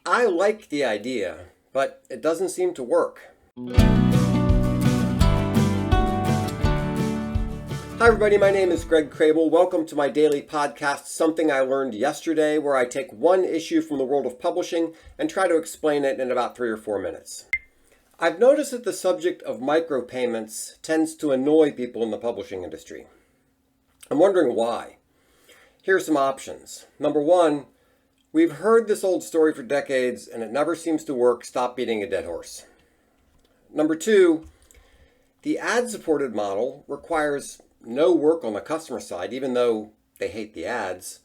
I like the idea, but it doesn't seem to work. Hi everybody, my name is Greg Crable. Welcome to my daily podcast, Something I Learned Yesterday, where I take one issue from the world of publishing and try to explain it in about 3 or 4 minutes. I've noticed that the subject of micropayments tends to annoy people in the publishing industry. I'm wondering why. Here are some options. Number one, we've heard this old story for decades and it never seems to work. Stop beating a dead horse. Number two, the ad-supported model requires no work on the customer side, even though they hate the ads.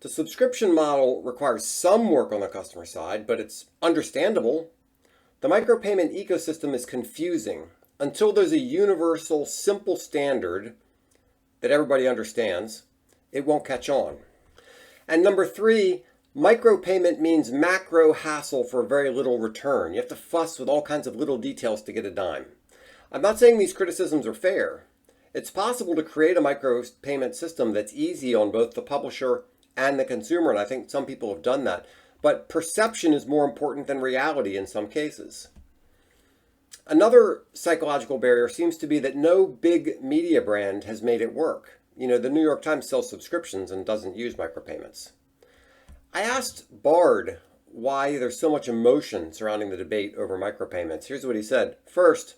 The subscription model requires some work on the customer side, but it's understandable. The micropayment ecosystem is confusing. Until there's a universal, simple standard that everybody understands, it won't catch on. And number three, micropayment means macro hassle for very little return. You have to fuss with all kinds of little details to get a dime. I'm not saying these criticisms are fair. It's possible to create a micropayment system that's easy on both the publisher and the consumer, and I think some people have done that. But perception is more important than reality in some cases. Another psychological barrier seems to be that no big media brand has made it work. You know, the New York Times sells subscriptions and doesn't use micropayments. I asked Bard why there's so much emotion surrounding the debate over micropayments. Here's what he said. First,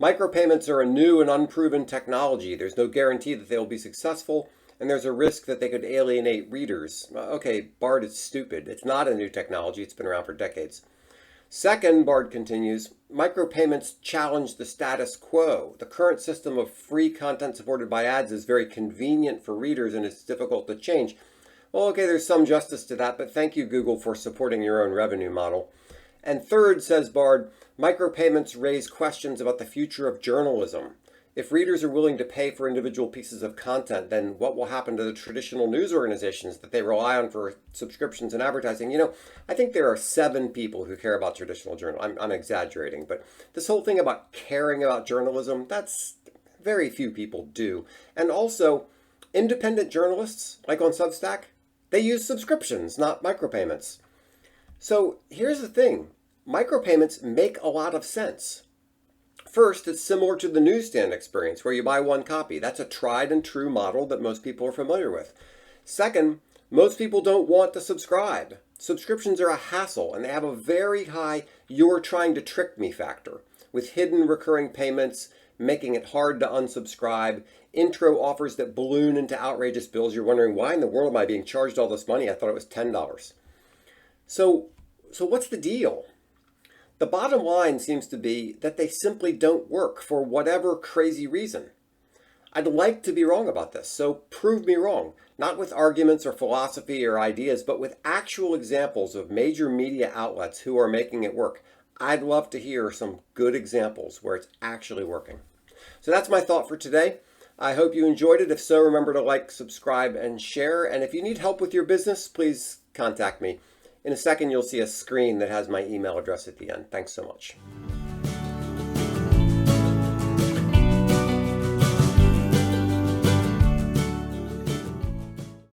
micropayments are a new and unproven technology. There's no guarantee that they'll be successful, and there's a risk that they could alienate readers. Okay, Bard is stupid. It's not a new technology. It's been around for decades. Second, Bard continues, micropayments challenge the status quo. The current system of free content supported by ads is very convenient for readers, and it's difficult to change. Well, okay, there's some justice to that, but thank you, Google, for supporting your own revenue model. And third, says Bard, micropayments raise questions about the future of journalism. If readers are willing to pay for individual pieces of content, then what will happen to the traditional news organizations that they rely on for subscriptions and advertising? You know, I think there are 7 people who care about traditional journalism. I'm exaggerating, but this whole thing about caring about journalism, that's very few people do. And also, independent journalists, like on Substack, they use subscriptions, not micropayments. So here's the thing. Micropayments make a lot of sense. First, it's similar to the newsstand experience where you buy one copy. That's a tried and true model that most people are familiar with. Second, most people don't want to subscribe. Subscriptions are a hassle and they have a very high "you're trying to trick me" factor, with hidden recurring payments making it hard to unsubscribe, intro offers that balloon into outrageous bills. You're wondering, why in the world am I being charged all this money? I thought it was $10. So what's the deal? The bottom line seems to be that they simply don't work for whatever crazy reason. I'd like to be wrong about this, so prove me wrong. Not with arguments or philosophy or ideas, but with actual examples of major media outlets who are making it work. I'd love to hear some good examples where it's actually working. So that's my thought for today. I hope you enjoyed it. If so, remember to like, subscribe, and share. And if you need help with your business, please contact me. In a second, you'll see a screen that has my email address at the end. Thanks so much.